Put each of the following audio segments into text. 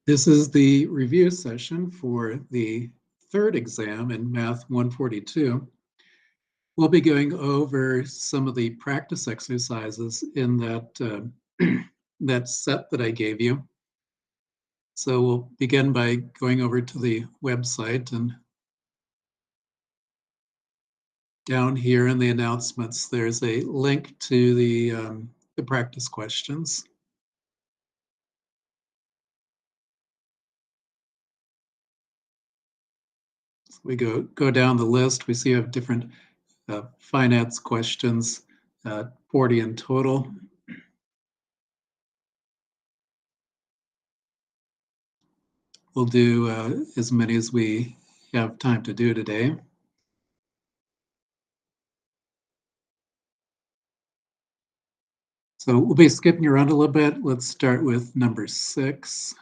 This is the review session for the third exam in Math 142. We'll be going over some of the practice exercises in that set that I gave you. So we'll begin by going over to the website, and down here in the announcements, there's a link to the practice questions. So we go down the list. We see you have different finance questions, 40 in total. We'll do as many as we have time to do today. So we'll be skipping around a little bit. Let's start with number 6.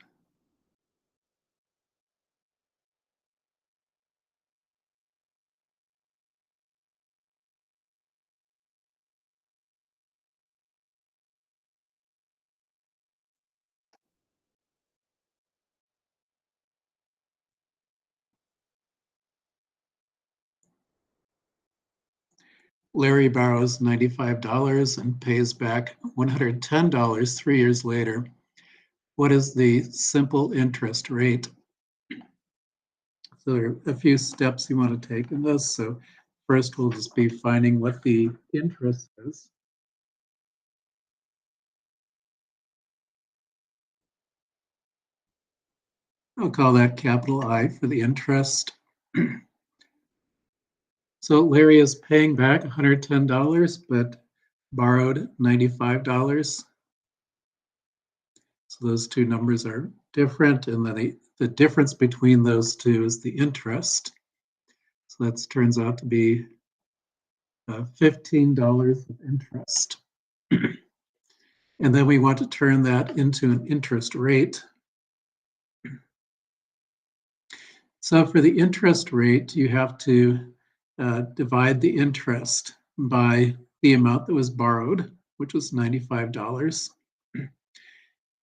Larry borrows $95 and pays back $110 3 years later. What is the simple interest rate? So there are a few steps you want to take in this. So first, we'll just be finding what the interest is. I'll call that capital I for the interest. So Larry is paying back $110, but borrowed $95. So those two numbers are different, and then the difference between those two is the interest. So that turns out to be $15 of interest. And then we want to turn that into an interest rate. So for the interest rate, you have to divide the interest by the amount that was borrowed, which was $95,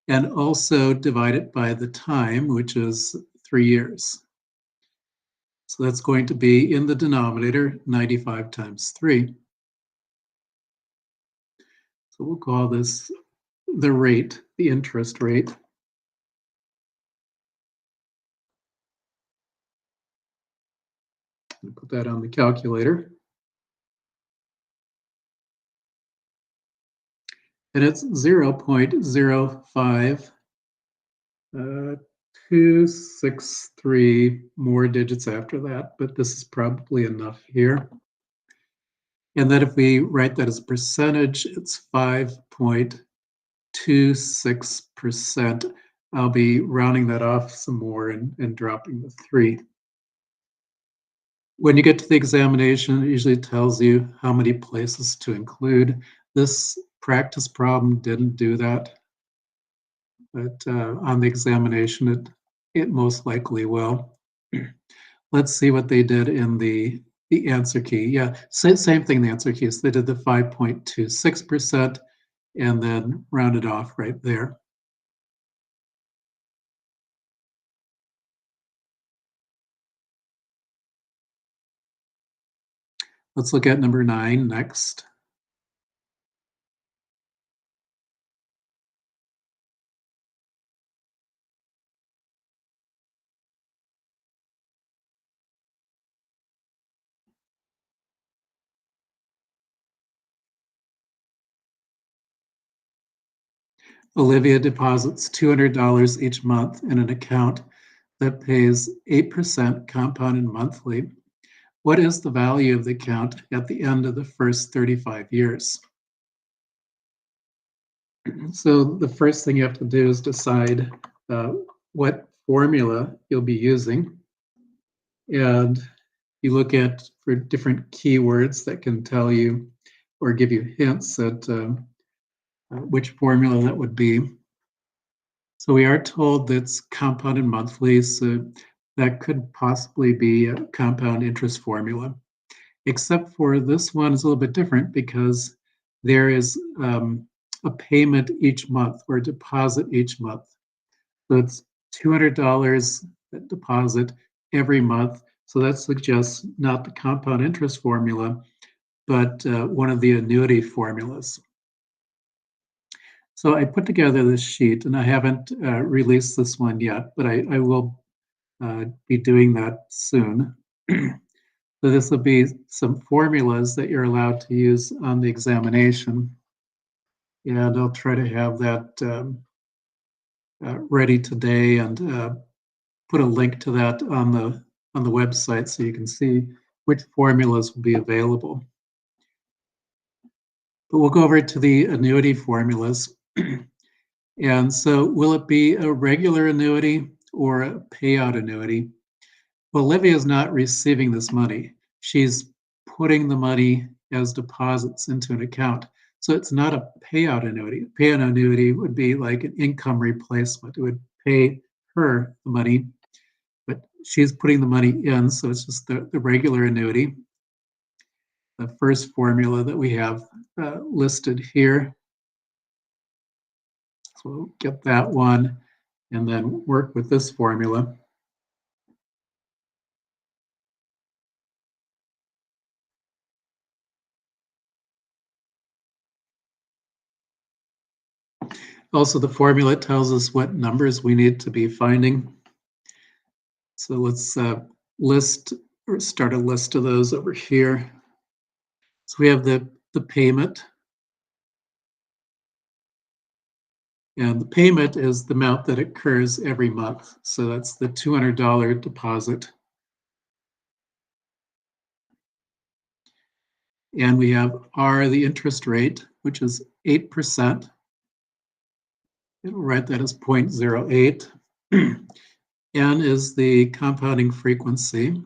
and also divide it by the time, which is 3 years. So that's going to be in the denominator, 95 times 3. So we'll call this the rate, the interest rate. Put that on the calculator. And it's 0.05263 more digits after that, but this is probably enough here. And then if we write that as a percentage, it's 5.26%. I'll be rounding that off some more and dropping the 3. When you get to the examination, it usually tells you how many places to include. This practice problem didn't do that, but on the examination, it most likely will. Let's see what they did in the answer key. Yeah, same thing, the answer key. So they did the 5.26% and then rounded off right there. Let's look at number 9 next. Olivia deposits $200 each month in an account that pays 8% compounded monthly. What is the value of the account at the end of the first 35 years? So the first thing you have to do is decide what formula you'll be using. And you look at for different keywords that can tell you or give you hints at which formula that would be. So we are told that's compounded monthly, so that could possibly be a compound interest formula, except for this one is a little bit different because there is a payment each month or a deposit each month. So it's $200 deposit every month. So that suggests not the compound interest formula, but one of the annuity formulas. So I put together this sheet, and I haven't released this one yet, but I will be doing that soon. So this will be some formulas that you're allowed to use on the examination. And I'll try to have that ready today and put a link to that on the website so you can see which formulas will be available. But we'll go over to the annuity formulas. And so will it be a regular annuity or a payout annuity? Well, Olivia is not receiving this money. She's putting the money as deposits into an account. So it's not a payout annuity. A payout annuity would be like an income replacement. It would pay her the money, but she's putting the money in, so it's just the regular annuity. The first formula that we have listed here. So we'll get that one and then work with this formula. Also, the formula tells us what numbers we need to be finding. So let's list or start a list of those over here. So we have the payment. And the payment is the amount that occurs every month. So that's the $200 deposit. And we have R, the interest rate, which is 8%. It'll write that as 0.08. N is the compounding frequency.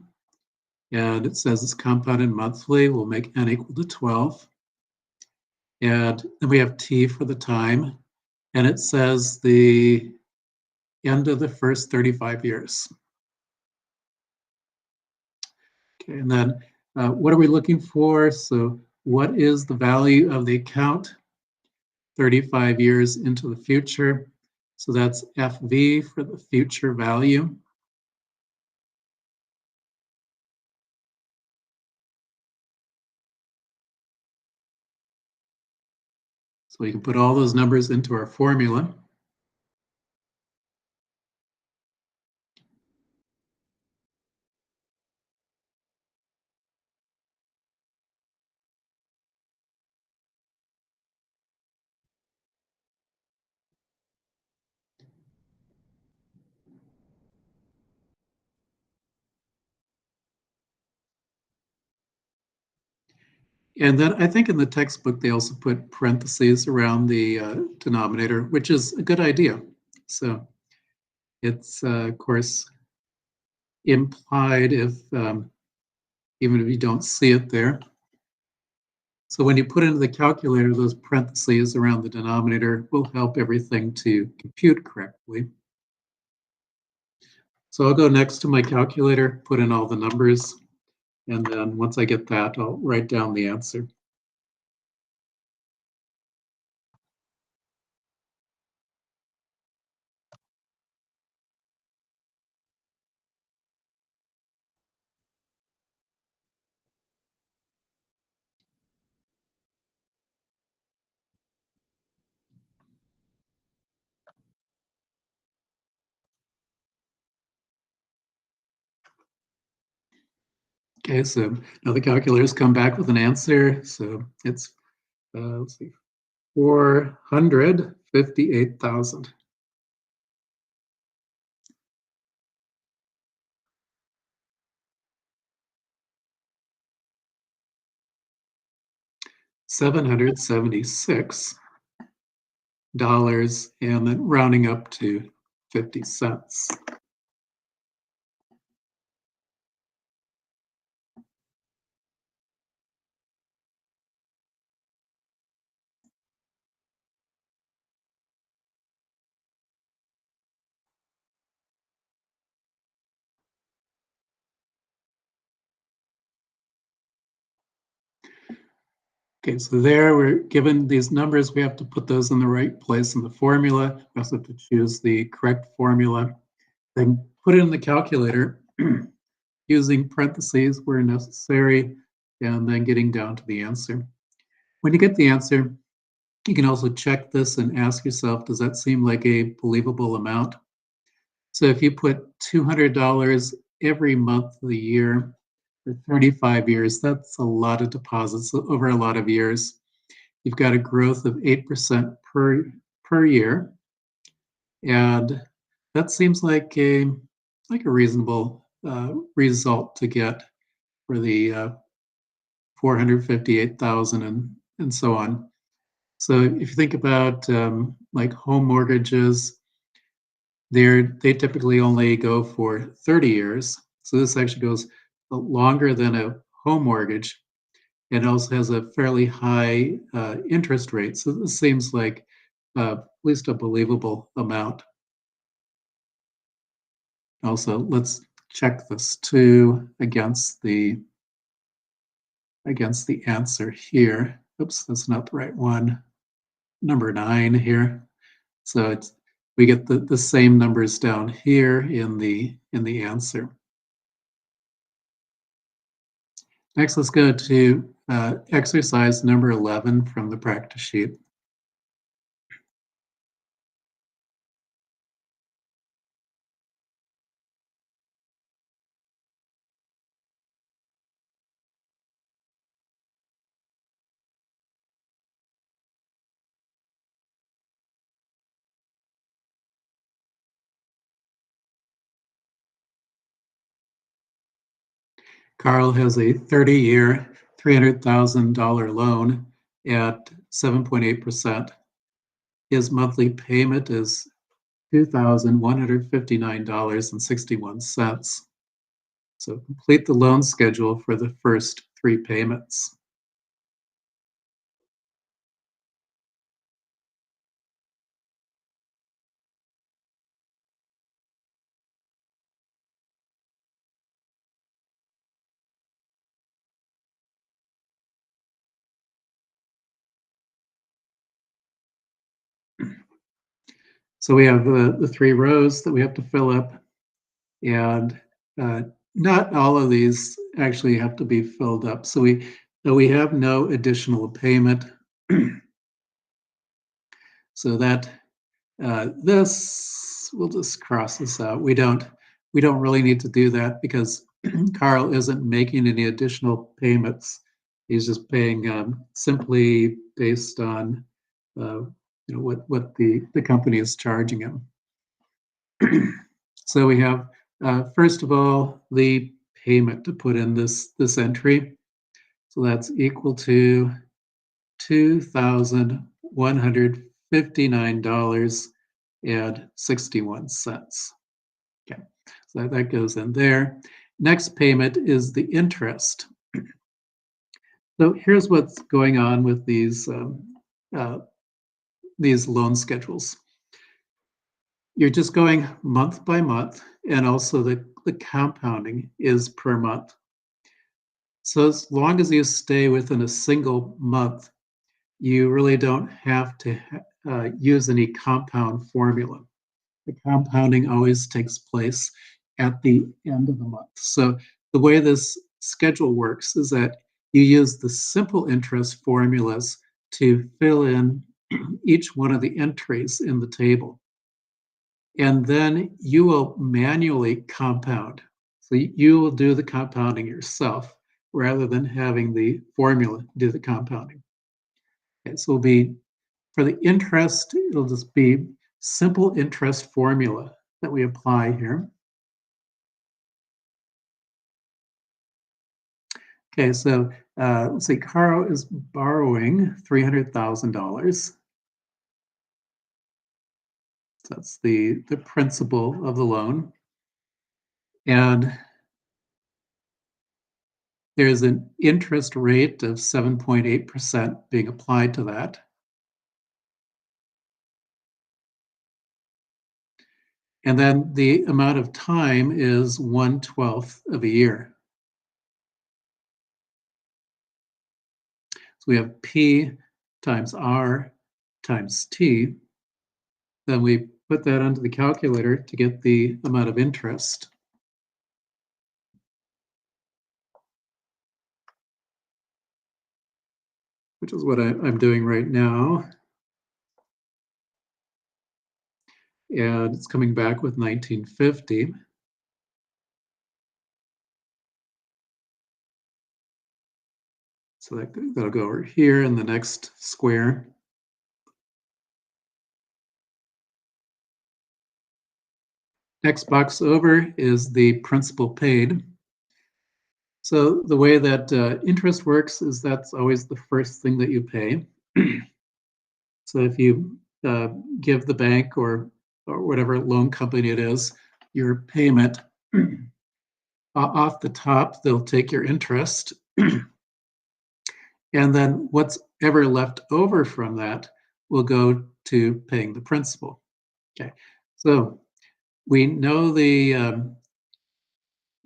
And it says it's compounded monthly. We'll make N equal to 12. And then we have T for the time. And it says the end of the first 35 years. Okay, and then what are we looking for? So what is the value of the account 35 years into the future? So that's FV for the future value. So we can put all those numbers into our formula. And then I think in the textbook, they also put parentheses around the denominator, which is a good idea. So it's, of course, implied if even if you don't see it there. So when you put into the calculator, those parentheses around the denominator will help everything to compute correctly. So I'll go next to my calculator, put in all the numbers, and then once I get that, I'll write down the answer. Okay, so now the calculator's come back with an answer. So it's, let's see, 458,000. $776 and then rounding up to 50 cents. Okay, so there we're given these numbers, we have to put those in the right place in the formula. We also have to choose the correct formula. then put it in the calculator using parentheses where necessary, and then getting down to the answer. When you get the answer, you can also check this and ask yourself, does that seem like a believable amount? So if you put $200 every month of the year for 35 years, that's a lot of deposits over a lot of years. You've got a growth of 8% per year, and that seems like a reasonable result to get for the 458,000 and so on. So if you think about like home mortgages, they typically only go for 30 years. So this actually goes longer than a home mortgage, and also has a fairly high interest rate. So this seems like at least a believable amount. Also, let's check this too against the answer here. Oops, that's not the right one. Number 9 here. So we get the same numbers down here in the answer. Next, let's go to exercise number 11 from the practice sheet. Carl has a 30-year, $300,000 loan at 7.8%. His monthly payment is $2,159.61. So complete the loan schedule for the first 3 payments. So we have the 3 rows that we have to fill up, and not all of these actually have to be filled up. So we have no additional payment. So that this, we'll just cross this out. We don't really need to do that because Carl isn't making any additional payments. He's just paying simply based on what the company is charging him. So we have first of all the payment to put in this entry. So that's equal to $2,159.61. Okay, so that goes in there. Next payment is the interest. So here's what's going on with these loan schedules. You're just going month by month, and also the compounding is per month. So as long as you stay within a single month, you really don't have to use any compound formula. The compounding always takes place at the end of the month. So the way this schedule works is that you use the simple interest formulas to fill in each one of the entries in the table. And then you will manually compound. So you will do the compounding yourself rather than having the formula do the compounding. Okay, so it'll be for the interest, it'll just be simple interest formula that we apply here. Okay, so let's say Carl is borrowing $300,000. So that's the principal of the loan. And there's an interest rate of 7.8% being applied to that. And then the amount of time is 1/12 of a year. So we have P times R times T. Then we put that onto the calculator to get the amount of interest. Which is what I'm doing right now. And it's coming back with 1950. So that'll go over here in the next square. Next box over is the principal paid. So the way that interest works is that's always the first thing that you pay. So if you give the bank or whatever loan company it is your payment, off the top, they'll take your interest. And then what's ever left over from that will go to paying the principal. Okay, so we know the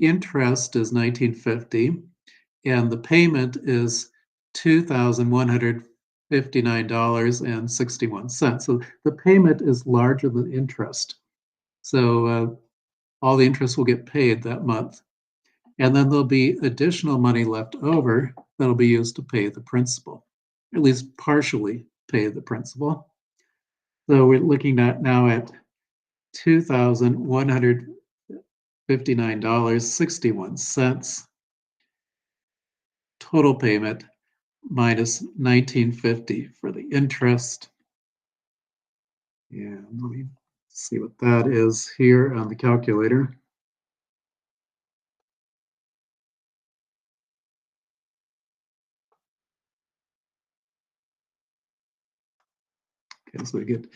interest is 1950 and the payment is $2,159.61. So the payment is larger than interest. So all the interest will get paid that month. And then there'll be additional money left over that'll be used to pay the principal, at least partially pay the principal. So we're looking at now at $2,159.61 total payment minus $19.50 for the interest. And let me see what that is here on the calculator. Okay, so we get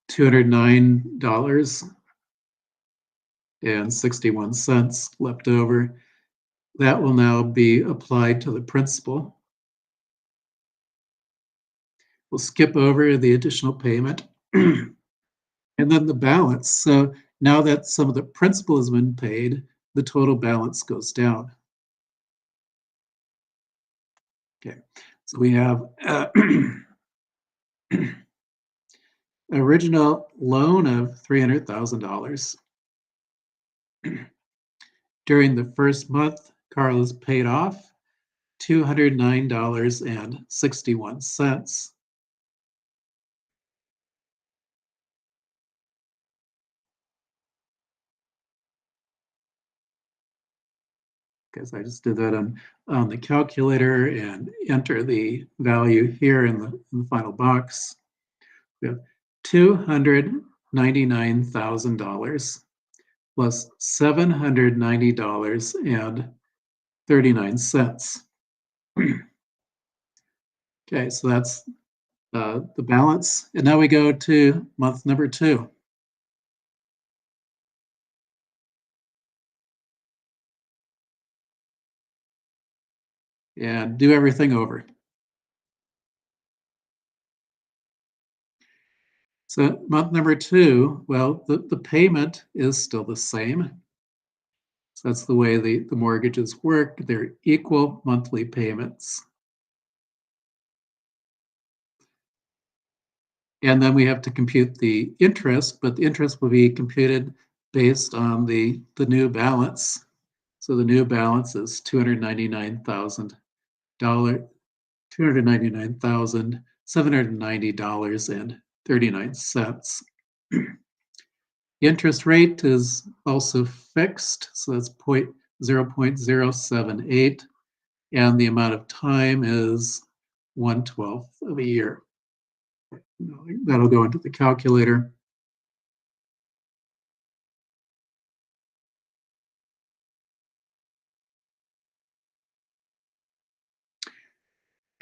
$209.61 left over. That will now be applied to the principal. We'll skip over the additional payment and then the balance. So now that some of the principal has been paid, the total balance goes down. Okay, so we have original loan of $300,000. During the first month, Carlos paid off $209.61. Because I just did that on the calculator and enter the value here in the final box. We have $299,000 plus $790.39. Okay, so that's the balance. And now we go to month number 2. And do everything over. So month number 2, well, the payment is still the same. So that's the way the mortgages work. They're equal monthly payments. And then we have to compute the interest, but the interest will be computed based on the new balance. So the new balance is $299,790.39. Interest rate is also fixed, so that's 0.078, and the amount of time is 1/12 of a year. That'll go into the calculator.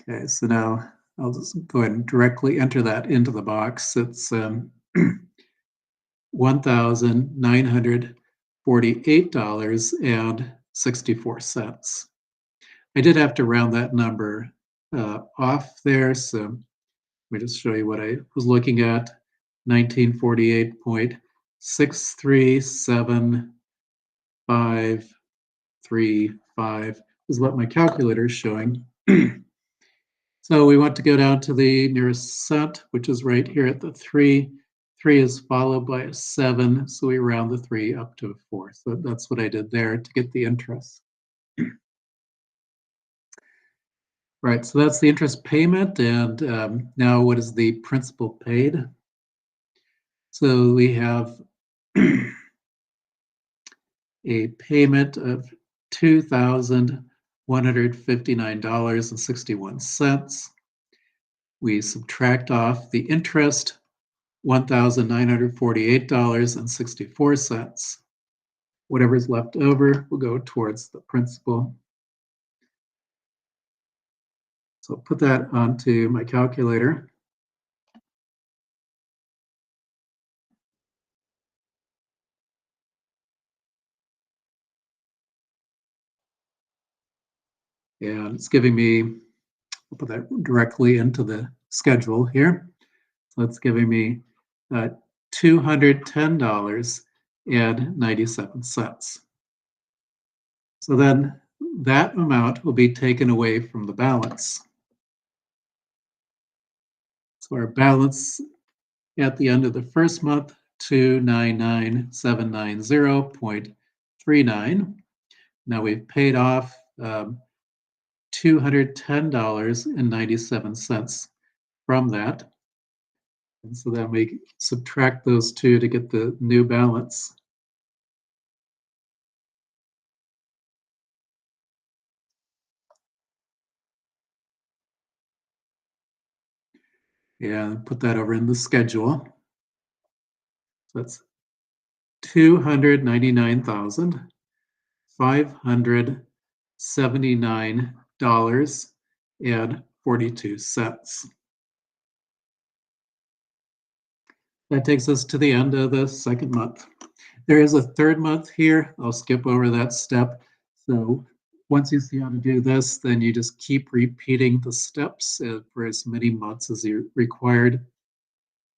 Okay, so now I'll just go ahead and directly enter that into the box. It's $1,948.64. I did have to round that number off there, so let me just show you what I was looking at. 1948.637535 is what my calculator is showing. So we want to go down to the nearest cent, which is right here at the 3 3 is followed by a 7, so we round the 3 up to a 4. So that's what I did there to get the interest. Right, so that's the interest payment, and now what is the principal paid? So we have a payment of $2,159.61. We subtract off the interest, $1,948.64. Whatever's left over will go towards the principal. So put that onto my calculator. And it's giving me, I'll put that directly into the schedule here. So it's giving me $210.97. So then that amount will be taken away from the balance. So our balance at the end of the first month, 299,790.39. Now we've paid off $210.97 from that. And so then we subtract those two to get the new balance. And put that over in the schedule. So that's $299,579.42. That takes us to the end of the second month. There is a third month here. I'll skip over that step. So once you see how to do this, then you just keep repeating the steps for as many months as you required,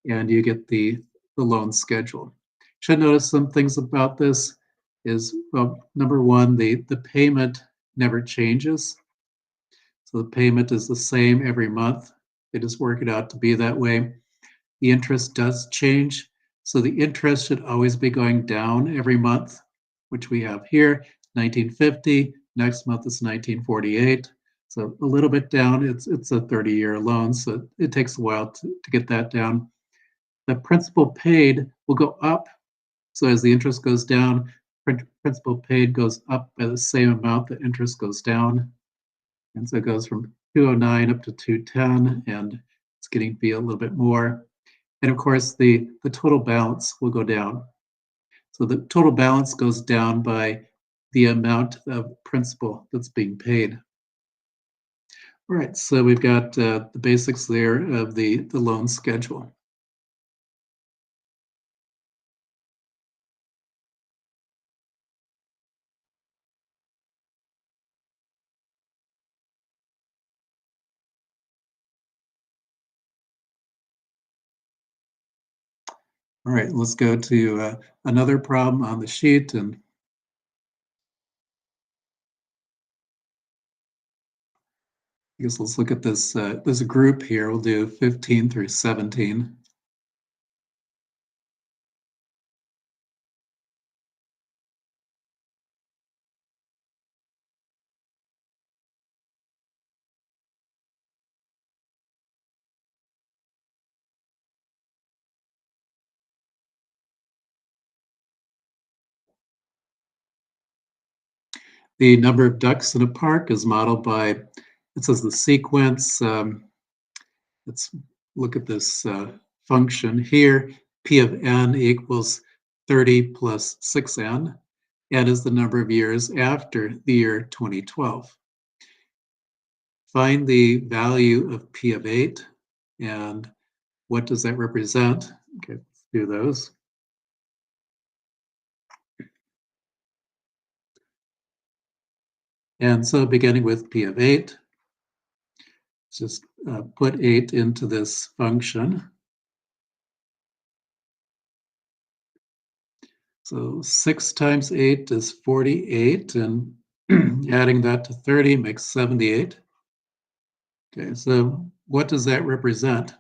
and you get the loan schedule. Should notice some things about this is, well, number one, the payment never changes. So the payment is the same every month. They just work it out to be that way. The interest does change. So the interest should always be going down every month, which we have here, 1950. Next month is 1948. So a little bit down. It's a 30-year loan, so it takes a while to get that down. The principal paid will go up. So as the interest goes down, principal paid goes up by the same amount that interest goes down. And so it goes from 209 up to 210, and it's getting to be a little bit more. And of course, the total balance will go down. So the total balance goes down by the amount of principal that's being paid. All right, so we've got the basics there of the loan schedule. All right, let's go to another problem on the sheet, and I guess let's look at this. There's a group here. We'll do 15 through 17. The number of ducks in a park is modeled by, it says the sequence. Let's look at this function here. P of n equals 30 plus 6n. N is the number of years after the year 2012. Find the value of P of 8, and what does that represent? Okay, let's do those. And so beginning with P of 8, just put 8 into this function. So 6 times 8 is 48, and adding that to 30 makes 78. Okay, so what does that represent?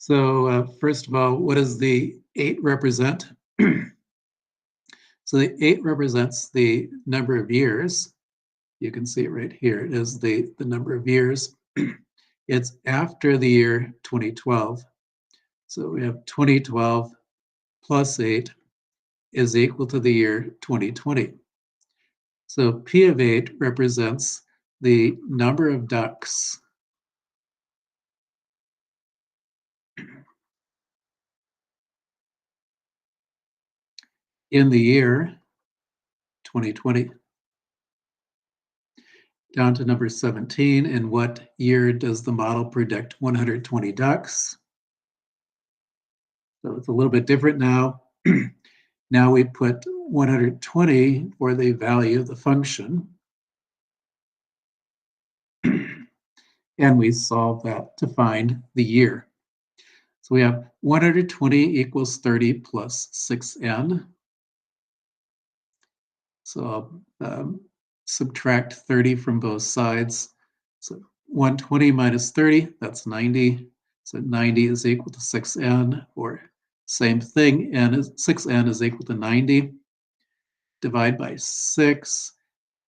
So first of all, what does the 8 represent? So the 8 represents the number of years. You can see it right here. It is the number of years. It's after the year 2012. So we have 2012 plus 8 is equal to the year 2020. So P of 8 represents the number of ducks in the year 2020. Down to number 17, in what year does the model predict 120 ducks? So it's a little bit different now. Now we put 120 for the value of the function. And we solve that to find the year. So we have 120 equals 30 plus 6n. So I'll subtract 30 from both sides. So 120 minus 30, that's 90. So 90 is equal to 6n, or same thing, 6n is equal to 90. Divide by 6,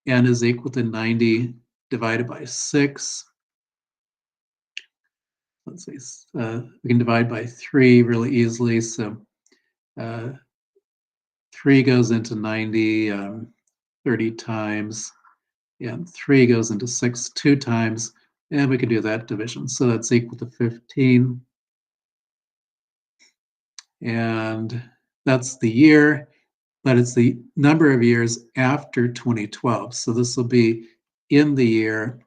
n is equal to 90 divided by 6. Let's see, we can divide by 3 really easily. So 3 goes into 90 30 times, and 3 goes into 6 2 times, and we can do that division. So that's equal to 15. And that's the year, but it's the number of years after 2012. So this will be in the year.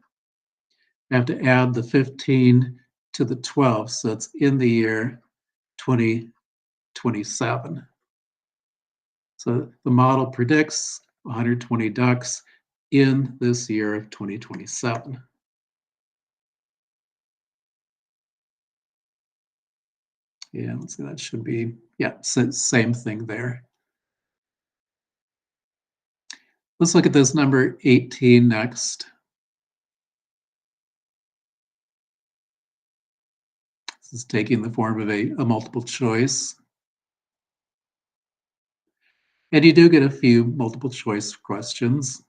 I have to add the 15 to the 12, so it's in the year 2027. So the model predicts 120 ducks in this year of 2027. Yeah, let's see, that should be, yeah, same thing there. Let's look at this number 18 next. This is taking the form of a multiple choice. And you do get a few multiple choice questions.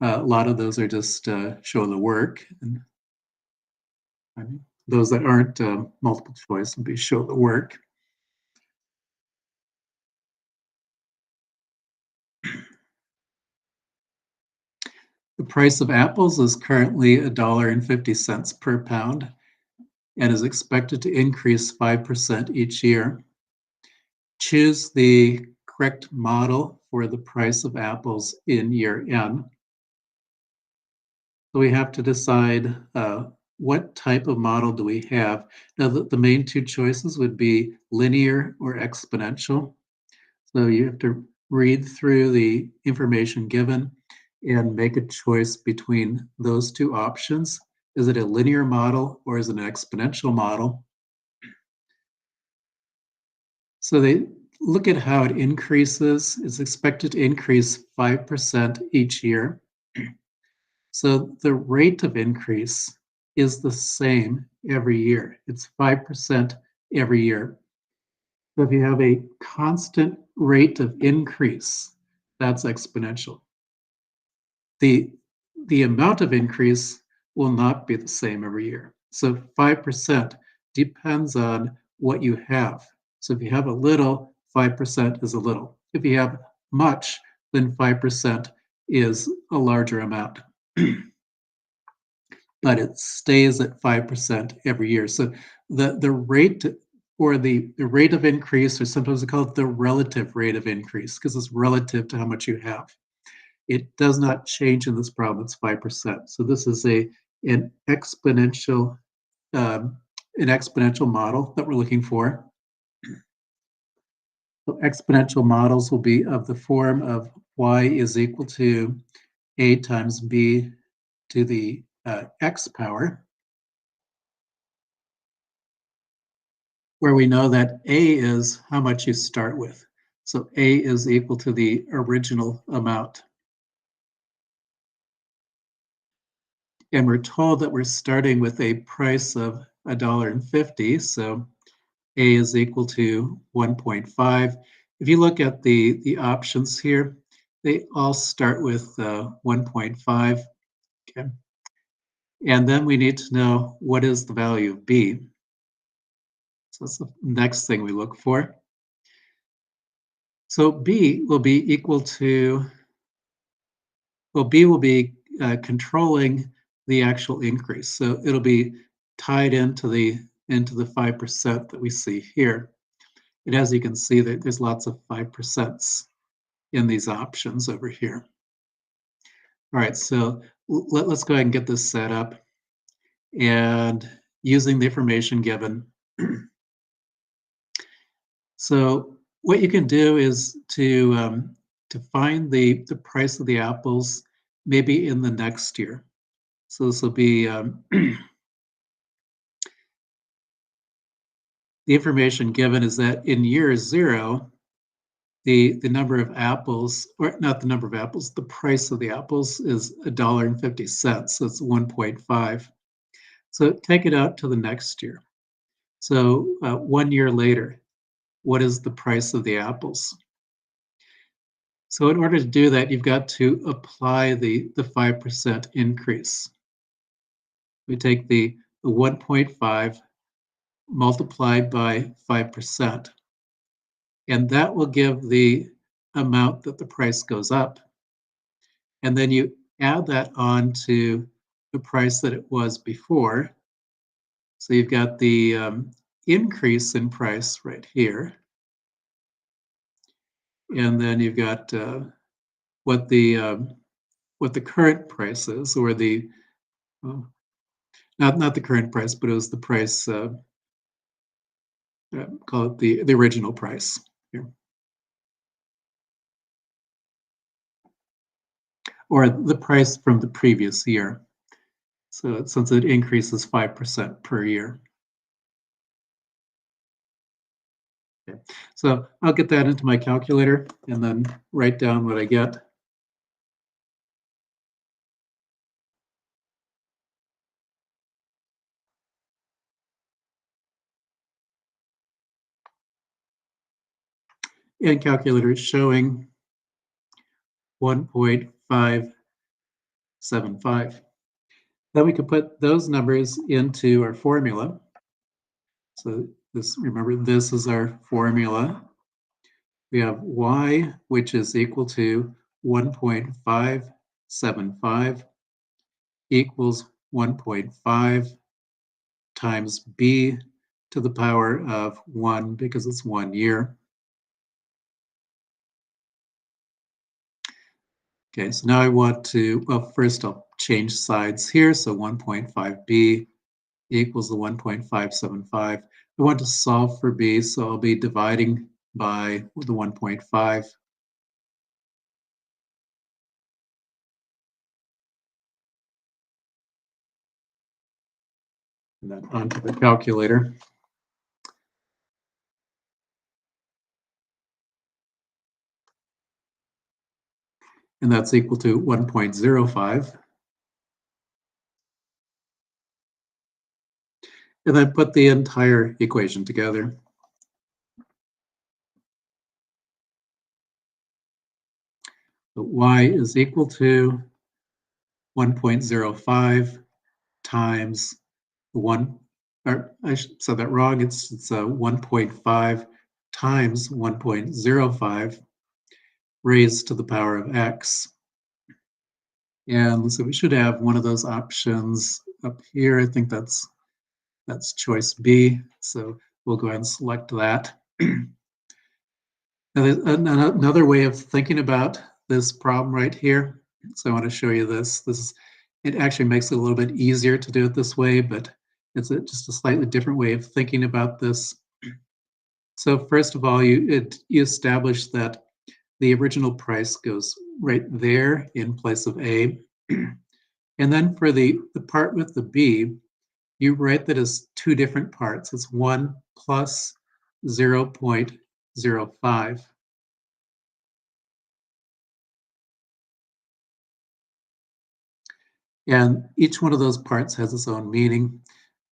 A lot of those are just show the work. And those that aren't multiple choice will be show the work. The price of apples is currently $1.50 per pound and is expected to increase 5% each year. Choose the correct model for the price of apples in year N. So we have to decide what type of model do we have. Now, the main two choices would be linear or exponential. So you have to read through the information given and make a choice between those two options. Is it a linear model or is it an exponential model? So they look at how it increases. It's expected to increase 5% each year. So the rate of increase is the same every year. It's 5% every year. So if you have a constant rate of increase, that's exponential. The amount of increase will not be the same every year. So 5% depends on what you have. So if you have a little, 5% is a little. If you have much, then 5% is a larger amount. But it stays at 5% every year. So the rate, or the rate of increase, or sometimes we call it the relative rate of increase, because it's relative to how much you have. It does not change in this problem. It's 5%. So this is an exponential model that we're looking for. So exponential models will be of the form of y is equal to a times b to the x power, where we know that a is how much you start with. So a is equal to the original amount. And we're told that we're starting with a price of $1.50. So A is equal to 1.5. If you look at the options here, they all start with 1.5. Okay. And then we need to know what is the value of B. So that's the next thing we look for. So B will be equal to, well, B will be controlling the actual increase. So it'll be tied into the 5% that we see here. And as you can see, there's lots of 5% in these options over here. All right, so let's go ahead and get this set up. And using the information given, so what you can do is to find the price of the apples maybe in the next year. So this will be the information given is that in year 0, the number of apples, or not the number of apples, the price of the apples is $1.50. So it's 1.5. So take it out to the next year. So 1 year later, what is the price of the apples? So in order to do that, you've got to apply the 5% increase. We take the 1.5 multiplied by 5%, and that will give the amount that the price goes up. And then you add that on to the price that it was before. So you've got the increase in price right here. And then you've got what the current price is, or the not the current price, but it was the price, call it the original price here, or the price from the previous year. So since it increases 5% per year. Okay. So I'll get that into my calculator and then write down what I get. And calculator is showing 1.575. Then we can put those numbers into our formula. So remember, this is our formula. We have y, which is equal to 1.575 equals 1.5 times b to the power of 1, because it's 1 year. Okay, so now I want to, well, first I'll change sides here. So 1.5b equals the 1.575. I want to solve for b, so I'll be dividing by the 1.5. And then onto the calculator. And that's equal to 1.05. And then put the entire equation together. So y is equal to 1.05 times 1, or I said that wrong, it's 1.5 times 1.05 raised to the power of x. And so we should have one of those options up here. I think that's choice B. So we'll go ahead and select that. Another way of thinking about this problem right here. So I want to show you this. It actually makes it a little bit easier to do it this way, but it's just a slightly different way of thinking about this. So first of all, you establish that the original price goes right there in place of A. And then for the part with the B, you write that as two different parts. It's 1 plus 0.05. And each one of those parts has its own meaning.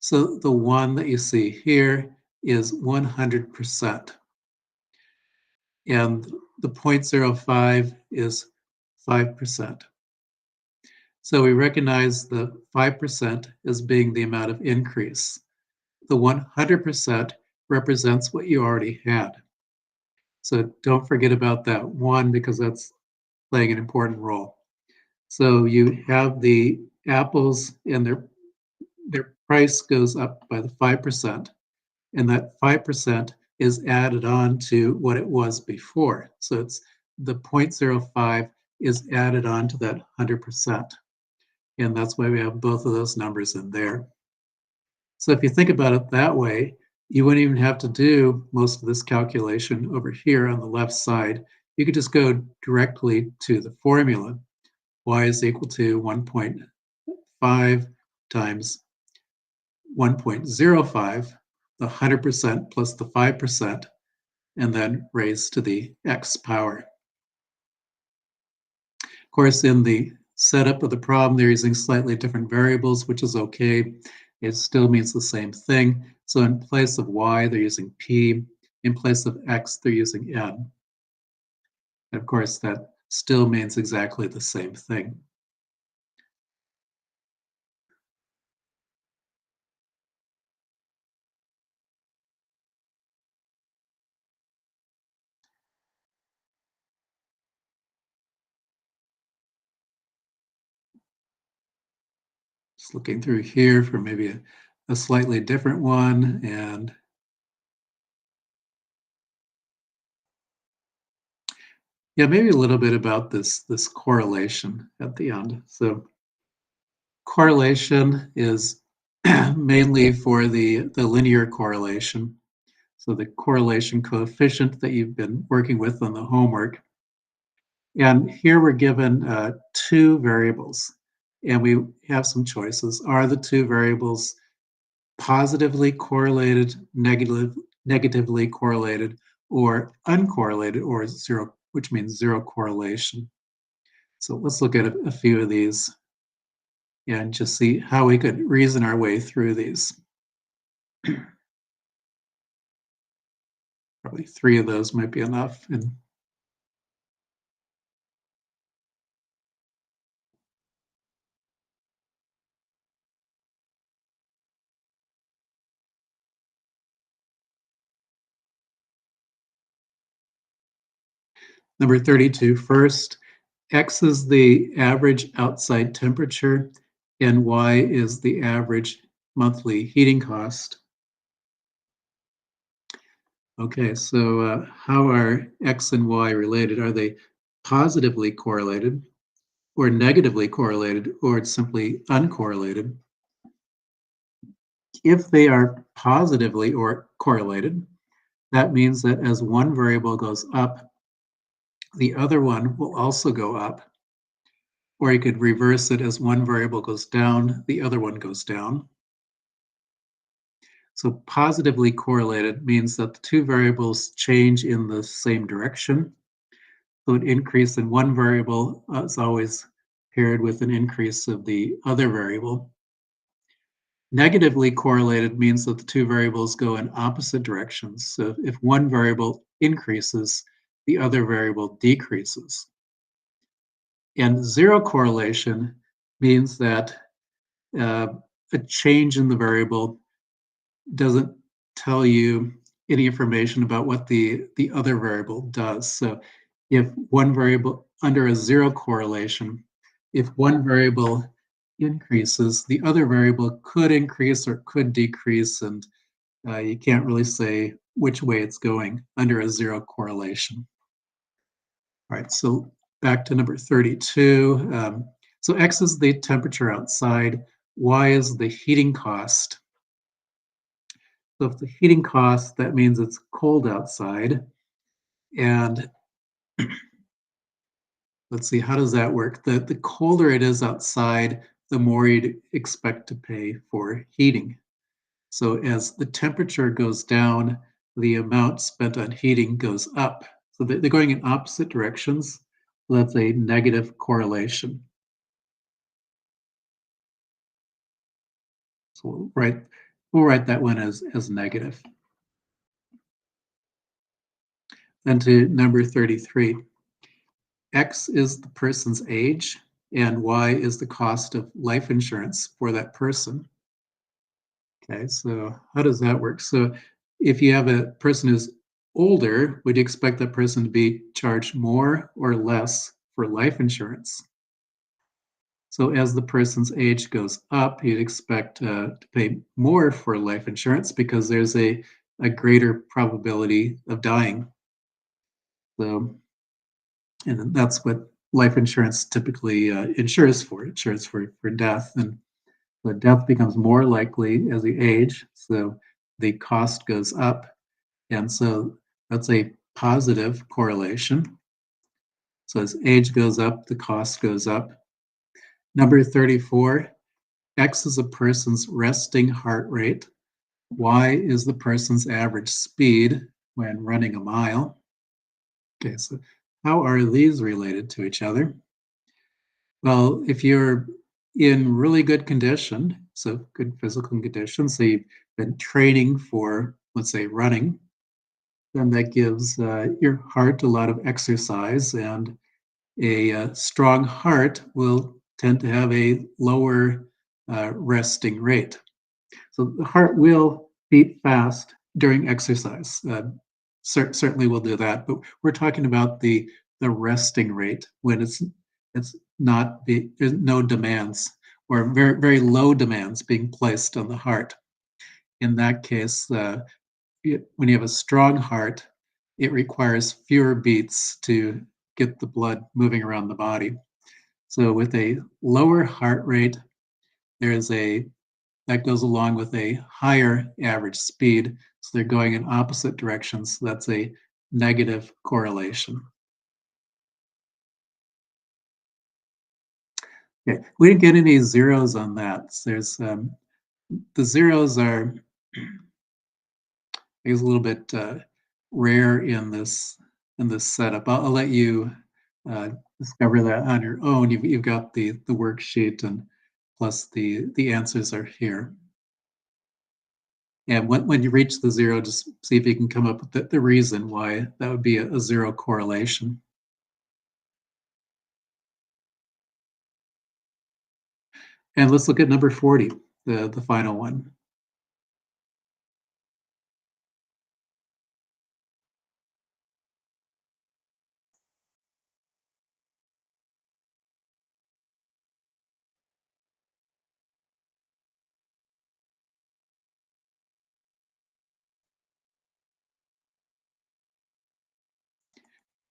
So the 1 that you see here is 100%. And the 0.05 is 5%. So we recognize the 5% as being the amount of increase. The 100% represents what you already had. So don't forget about that one because that's playing an important role. So you have the apples and their price goes up by the 5%, and that 5% is added on to what it was before. So it's the 0.05 is added on to that 100%. And that's why we have both of those numbers in there. So if you think about it that way, you wouldn't even have to do most of this calculation over here on the left side. You could just go directly to the formula. Y is equal to 1.5 times 1.05, the 100% plus the 5%, and then raised to the x power. Of course, in the setup of the problem, they're using slightly different variables, which is okay. It still means the same thing. So in place of y, they're using p. In place of x, they're using n. And of course, that still means exactly the same thing. Just looking through here for maybe a slightly different one, and yeah, maybe a little bit about this correlation at the end. So correlation is mainly for the linear correlation. So the correlation coefficient that you've been working with on the homework. And here we're given two variables, and we have some choices. Are the two variables positively correlated, negatively correlated, or uncorrelated, or zero, which means zero correlation? So let's look at a few of these and just see how we could reason our way through these. Probably three of those might be enough. And number 32, first, X is the average outside temperature and Y is the average monthly heating cost. Okay, so how are X and Y related? Are they positively correlated or negatively correlated or simply uncorrelated? If they are positively or correlated, that means that as one variable goes up, the other one will also go up. Or you could reverse it as one variable goes down, the other one goes down. So positively correlated means that the two variables change in the same direction. So an increase in one variable is always paired with an increase of the other variable. Negatively correlated means that the two variables go in opposite directions. So if one variable increases, the other variable decreases. And zero correlation means that a change in the variable doesn't tell you any information about what the other variable does. So if one variable under a zero correlation, if one variable increases, the other variable could increase or could decrease, and you can't really say which way it's going under a zero correlation. All right, so back to number 32. So X is the temperature outside, Y is the heating cost. So if the heating cost, that means it's cold outside. And let's see, how does that work? The colder it is outside, the more you'd expect to pay for heating. So as the temperature goes down, the amount spent on heating goes up. So they're going in opposite directions. So that's a negative correlation. So we'll write that one as negative. Then to number 33. X is the person's age, and Y is the cost of life insurance for that person. Okay, so how does that work? So if you have a person who's older, would you expect that person to be charged more or less for life insurance? So as the person's age goes up, you'd expect to pay more for life insurance because there's a greater probability of dying. So, and that's what life insurance typically insures for. It insures for death, and the death becomes more likely as you age. So the cost goes up, and so that's a positive correlation. So as age goes up, the cost goes up. Number 34, X is a person's resting heart rate. Y is the person's average speed when running a mile. Okay, so how are these related to each other? Well, if you're in really good condition, so good physical condition, so you've been training for, let's say, running, then that gives your heart a lot of exercise, and a strong heart will tend to have a lower resting rate. So the heart will beat fast during exercise. Certainly will do that, but we're talking about the resting rate when it's not there's no demands or very low demands being placed on the heart. In that case, when you have a strong heart, it requires fewer beats to get the blood moving around the body. So with a lower heart rate, there is a that goes along with a higher average speed. So they're going in opposite directions. So that's a negative correlation. Okay. We didn't get any zeros on that. So there's the zeros are I guess a little bit rare in this setup. I'll let you uh, discover that on your own. You've got the worksheet and plus the answers are here. And when you reach the zero, just see if you can come up with the reason why that would be a zero correlation. And let's look at number 40, the final one.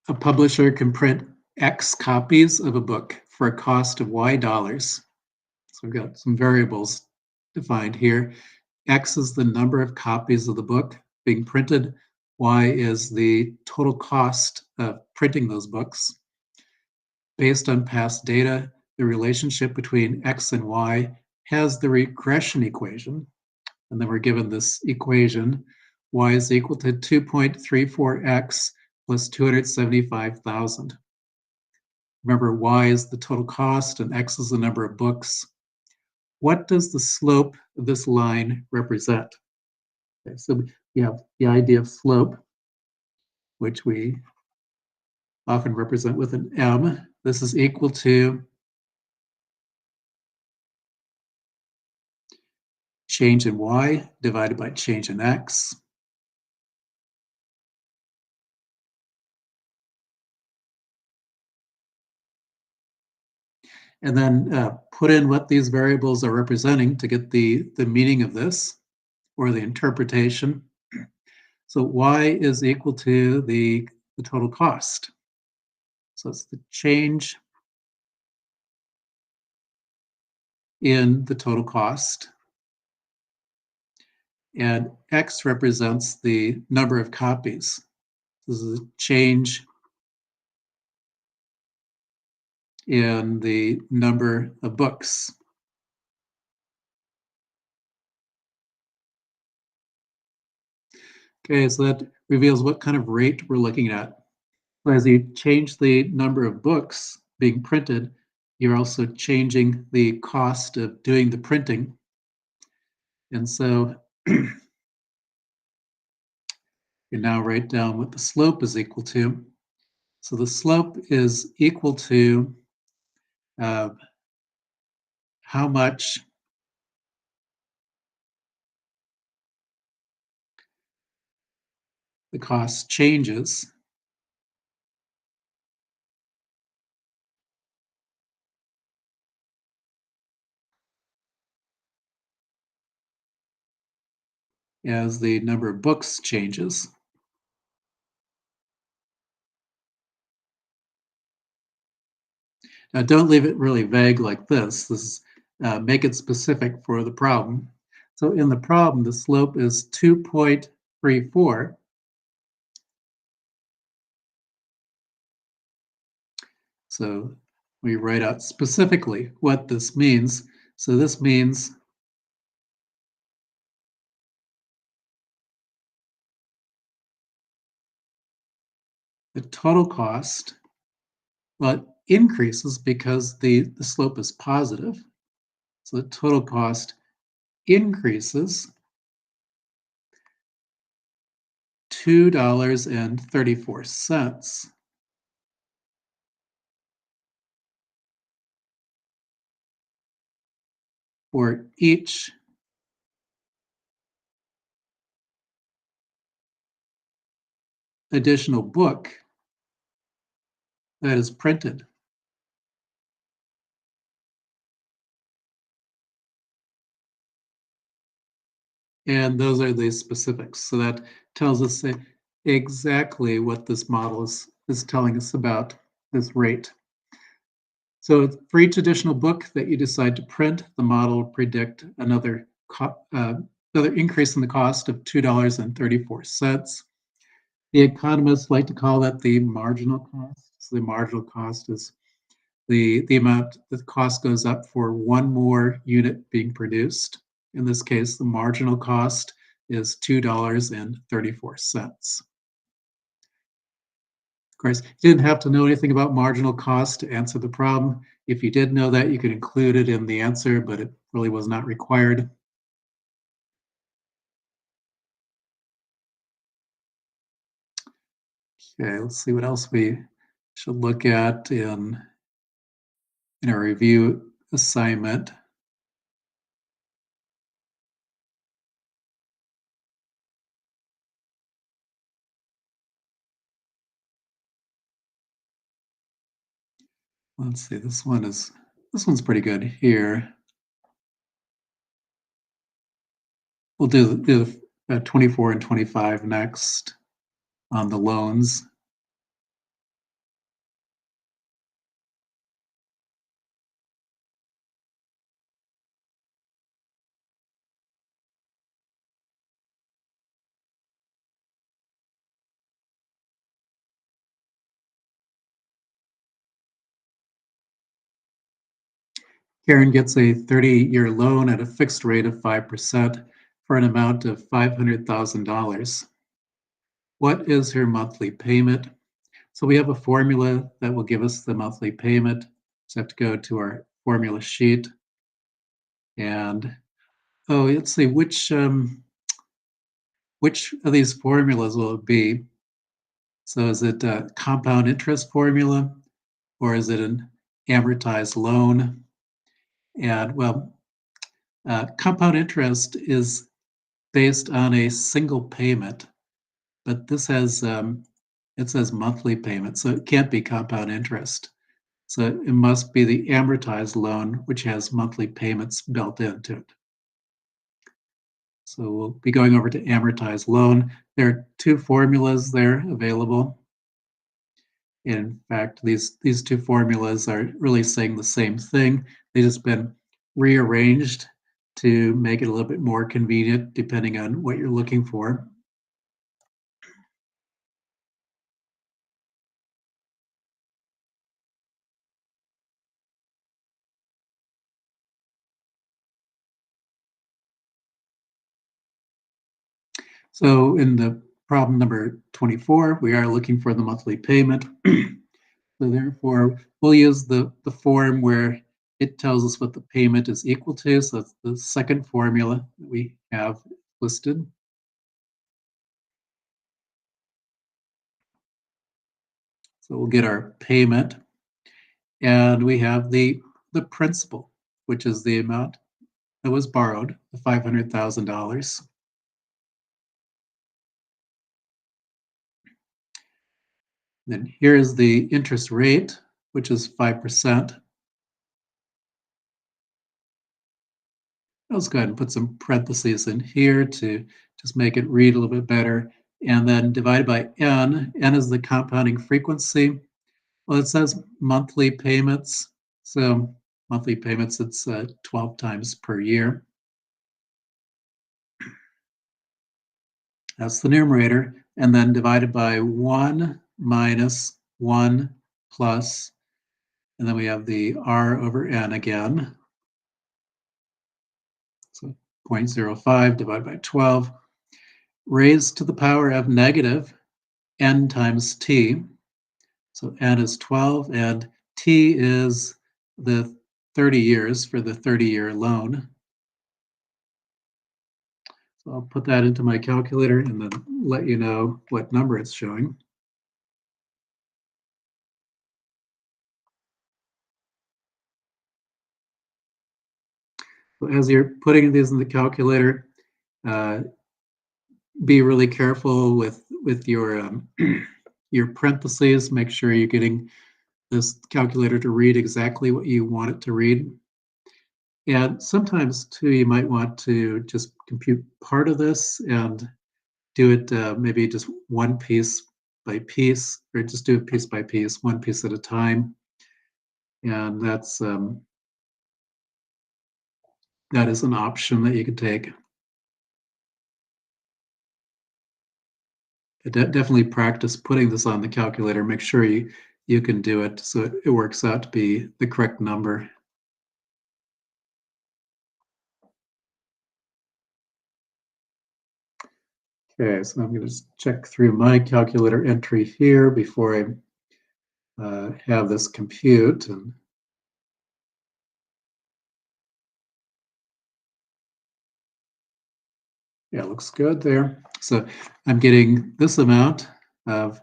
A publisher can print X copies of a book for a cost of Y dollars. So we've got some variables defined here. X is the number of copies of the book being printed. Y is the total cost of printing those books. Based on past data, the relationship between X and Y has the regression equation. And then we're given this equation. Y is equal to 2.34X plus 275,000. Remember, Y is the total cost and X is the number of books. What does the slope of this line represent? Okay, so we have the idea of slope, which we often represent with an M. This is equal to change in Y divided by change in X. And then put in what these variables are representing to get the meaning of this or the interpretation. So Y is equal to the total cost. So it's the change in the total cost. And X represents the number of copies. This is a change in the number of books. Okay, so that reveals what kind of rate we're looking at. As you change the number of books being printed, you're also changing the cost of doing the printing. And so You now write down what the slope is equal to. So the slope is equal to uh, how much the cost changes as the number of books changes. Now, don't leave it really vague like this. Make it specific for the problem. So in the problem, the slope is 2.34. So we write out specifically what this means. So this means the total cost, well, it increases because the slope is positive. So the total cost increases $2.34 for each additional book that is printed. And those are the specifics. So that tells us exactly what this model is telling us about this rate. So for each additional book that you decide to print, the model will predict another increase in the cost of $2.34. The economists like to call that the marginal cost. So the marginal cost is the amount the cost goes up for one more unit being produced. In this case, the marginal cost is $2.34. Of course, you didn't have to know anything about marginal cost to answer the problem. If you did know that, you could include it in the answer, but it really was not required. Okay, let's see what else we should look at in a review assignment. Let's see, this one's pretty good here. We'll do the 24 and 25 next on the loans. Karen gets a 30-year loan at a fixed rate of 5% for an amount of $500,000. What is her monthly payment? So we have a formula that will give us the monthly payment. So I have to go to our formula sheet and let's see which of these formulas will it be? So is it a compound interest formula or is it an amortized loan? And well, compound interest is based on a single payment, but this has it says monthly payment, so it can't be compound interest. So it must be the amortized loan, which has monthly payments built into it. So we'll be going over to amortized loan. There are two formulas there available. In fact, these two formulas are really saying the same thing. They've just been rearranged to make it a little bit more convenient depending on what you're looking for. So in the problem number 24, we are looking for the monthly payment. So therefore, we'll use the form where it tells us what the payment is equal to. So that's the second formula that we have listed. So we'll get our payment, and we have the principal, which is the amount that was borrowed, the $500,000. Then here's the interest rate, which is 5%. Let's go ahead and put some parentheses in here to just make it read a little bit better. And then divided by n. N is the compounding frequency. Well, it says monthly payments. So monthly payments, it's 12 times per year. That's the numerator. And then divided by 1 minus 1 plus, and then we have the r over n again. So 0.05 divided by 12, raised to the power of negative n times t. So n is 12, and t is the 30 years for the 30-year loan. So I'll put that into my calculator and then let you know what number it's showing. So as you're putting these in the calculator, be really careful with your your parentheses. Make sure you're getting this calculator to read exactly what you want it to read. And sometimes too, you might want to just compute part of this and do it maybe just one piece by piece, or just do it piece by piece, one piece at a time. And that is an option that you can take. Definitely practice putting this on the calculator. Make sure you can do it so it works out to be the correct number. Okay, so I'm going to just check through my calculator entry here before I have this compute. And yeah, it looks good there. So I'm getting this amount of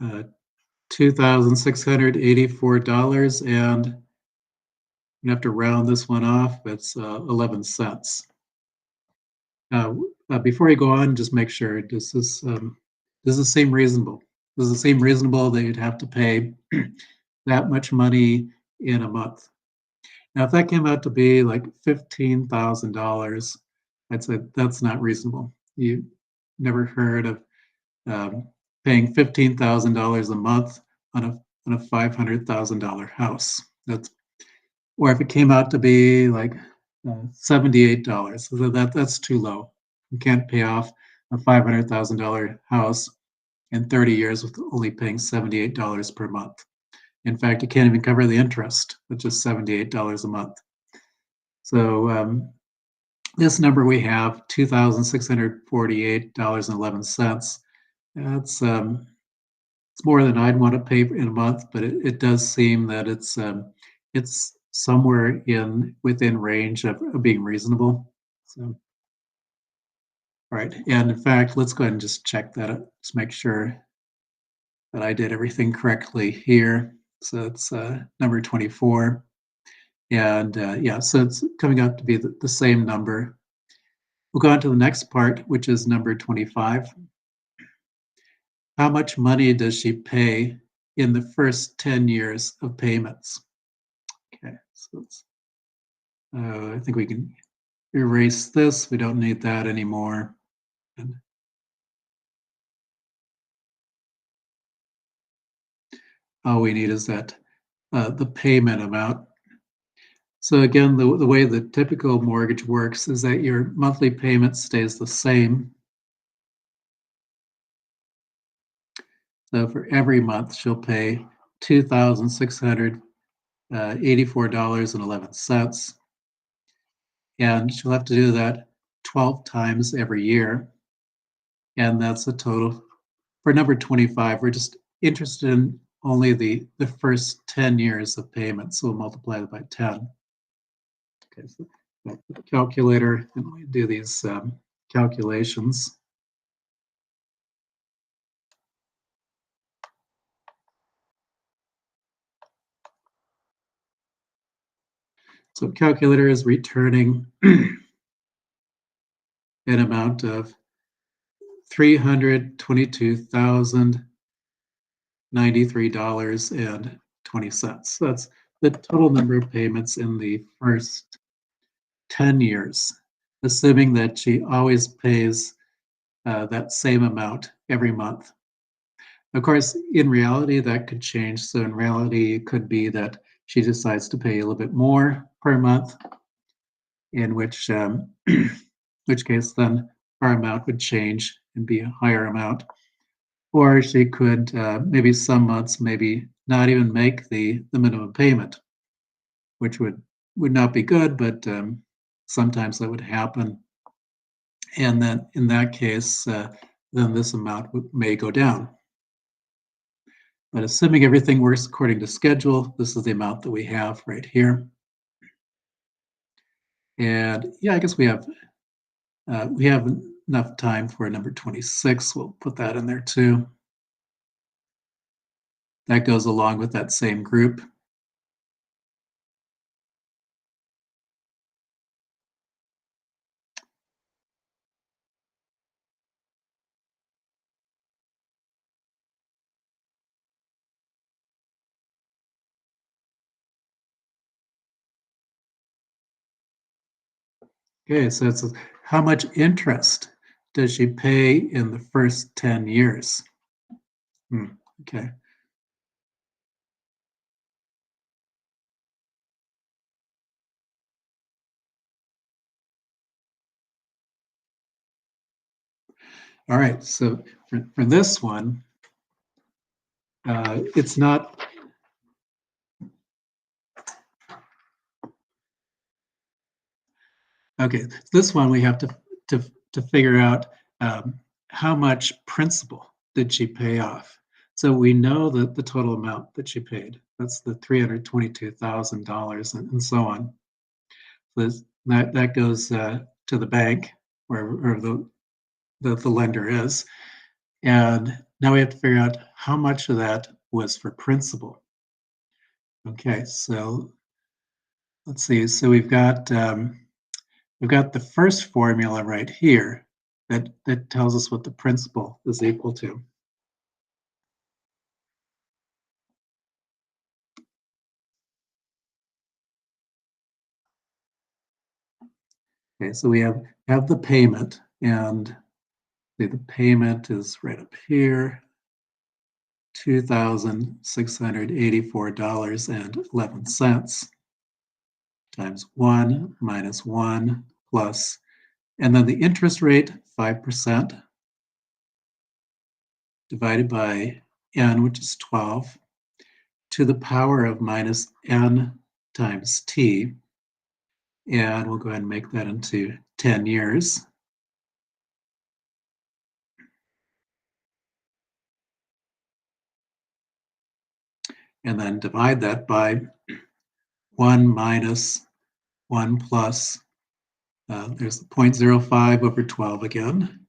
$2,684, and I'm gonna have to round this one off. It's 11 cents. Before you go on, just make sure, does this seem reasonable? Does it seem reasonable that you'd have to pay that much money in a month? Now, if that came out to be like $15,000, I'd say that's not reasonable. You never heard of paying $15,000 a month on a $500,000 house. Or if it came out to be like $78, so that's too low. You can't pay off a $500,000 house in 30 years with only paying $78 per month. In fact, you can't even cover the interest with just $78 a month. So this number we have, $2,648.11. That's it's more than I'd want to pay in a month, but it does seem that it's somewhere within range of being reasonable. So, all right, and in fact, let's go ahead and just check that out. Just make sure that I did everything correctly here. So it's number 24. And yeah, so it's coming out to be the same number. We'll go on to the next part, which is number 25. How much money does she pay in the first 10 years of payments? Okay, so I think we can erase this. We don't need that anymore. And all we need is that the payment amount. So again, the way the typical mortgage works is that your monthly payment stays the same. So for every month, she'll pay $2,684.11. And she'll have to do that 12 times every year. And that's the total. For number 25, we're just interested in only the first 10 years of payments. So we'll multiply it by 10. Okay, so the calculator, and we do these calculations. So calculator is returning an amount of $322,093.20. That's the total number of payments in the first 10 years, assuming that she always pays that same amount every month. Of course, in reality, that could change. So in reality, it could be that she decides to pay a little bit more per month, in which case then our amount would change and be a higher amount. Or she could maybe some months maybe not even make the minimum payment, which would not be good, but sometimes that would happen. And then in that case, then this amount may go down. But assuming everything works according to schedule, this is the amount that we have right here. And yeah, I guess we have enough time for number 26. We'll put that in there too. That goes along with that same group. Okay, so it's how much interest does she pay in the first 10 years? Okay. All right, so for this one, it's not. Okay, this one we have to figure out how much principal did she pay off. So we know that the total amount that she paid. That's the $322,000 and so on. So that goes to the bank where the lender is. And now we have to figure out how much of that was for principal. Okay, so let's see. So we've got the first formula right here that tells us what the principal is equal to. Okay, so we have the payment, and the payment is right up here, $2,684.11 times 1 minus 1 plus, and then the interest rate, 5%, divided by n, which is 12, to the power of minus n times t. And we'll go ahead and make that into 10 years. And then divide that by 1 minus 1 plus, there's the 0.05 over 12 again.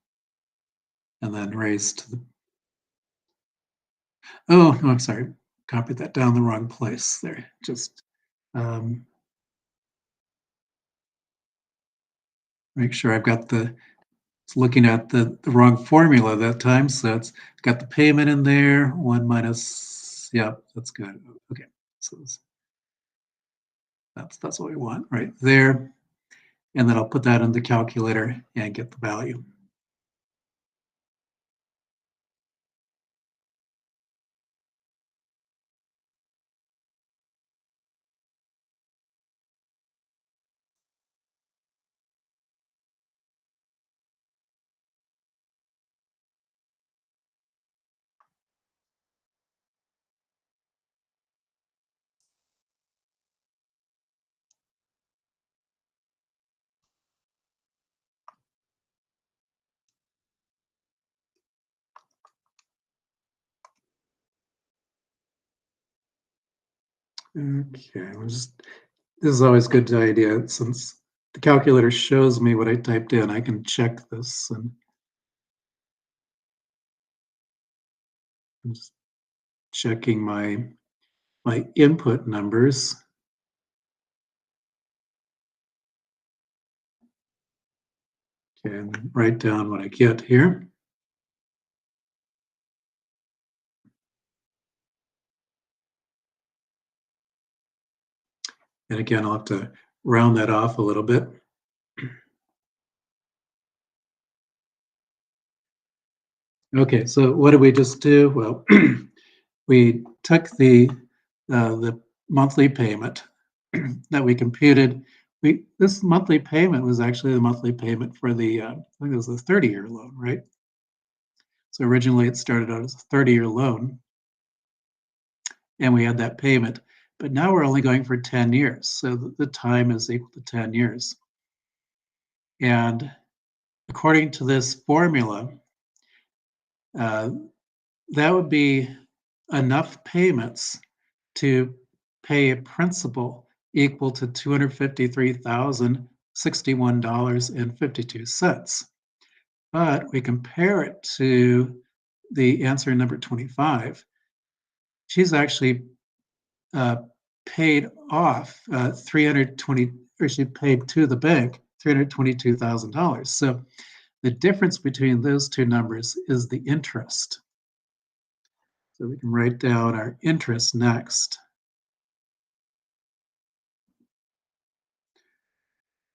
And then raised to the, oh, no, I'm sorry, copied that down the wrong place there. Just make sure I've got looking at the wrong formula that time. So it's got the payment in there, 1 minus, yeah, that's good. Okay, so that's what we want right there. And then I'll put that in the calculator and get the value. Okay, this is always a good idea. Since the calculator shows me what I typed in, I can check this, and I'm just checking my input numbers. Okay, and write down what I get here. And again, I'll have to round that off a little bit. Okay, so what did we just do? Well, we took the monthly payment that we computed. This monthly payment was actually the monthly payment for I think it was the 30-year loan, right? So originally it started out as a 30-year loan, and we had that payment. But now we're only going for 10 years, so the time is equal to 10 years. And according to this formula, uh, that would be enough payments to pay a principal equal to $253,061.52. But we compare it to the answer number 25. She's actually uh, paid off 320, or she paid to the bank $322,000. So the difference between those two numbers is the interest. So we can write down our interest next.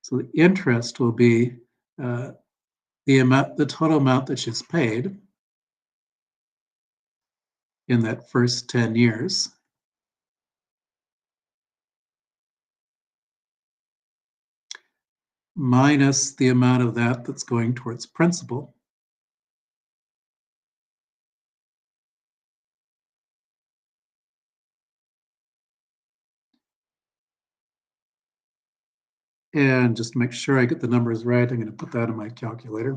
So the interest will be the total amount that she's paid in that first 10 years minus the amount of that that's going towards principal. And just to make sure I get the numbers right, I'm going to put that in my calculator.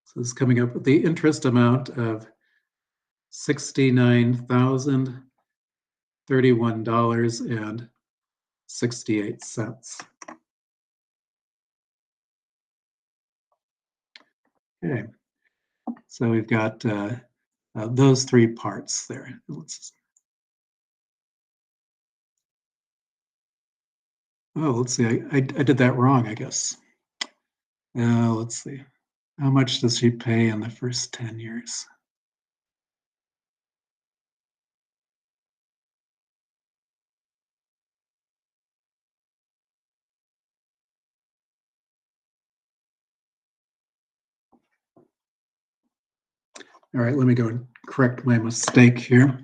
So this is coming up with the interest amount of $69,031.68. Okay, so we've got those three parts there. Let's see, I did that wrong, I guess. Let's see. How much does she pay in the first 10 years? All right, let me go and correct my mistake here.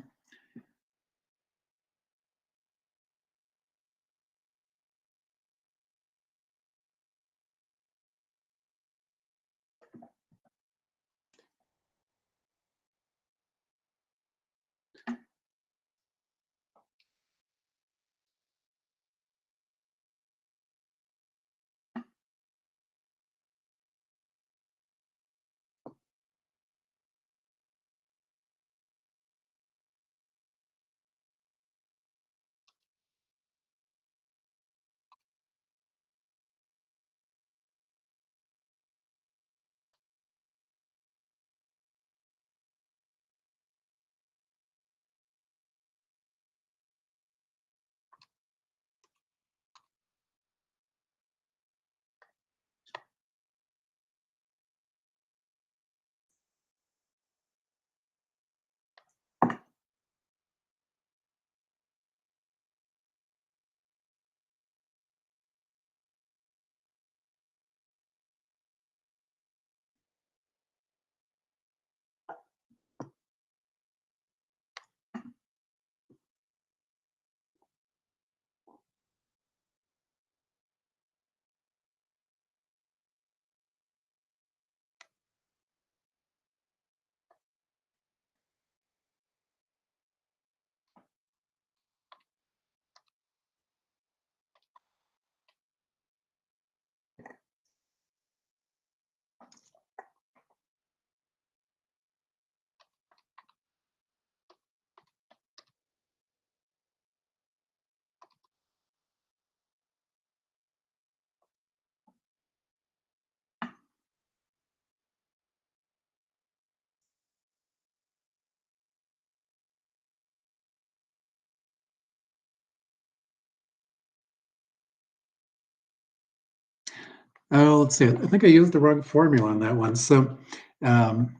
Oh, let's see. I think I used the wrong formula on that one. So um,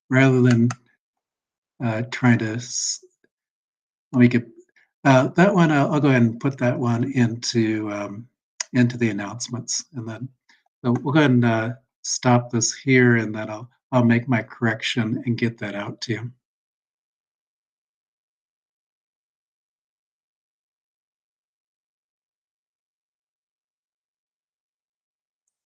rather than trying to make it that one, I'll go ahead and put that one into the announcements, and then so we'll go ahead and stop this here, and then I'll make my correction and get that out to you.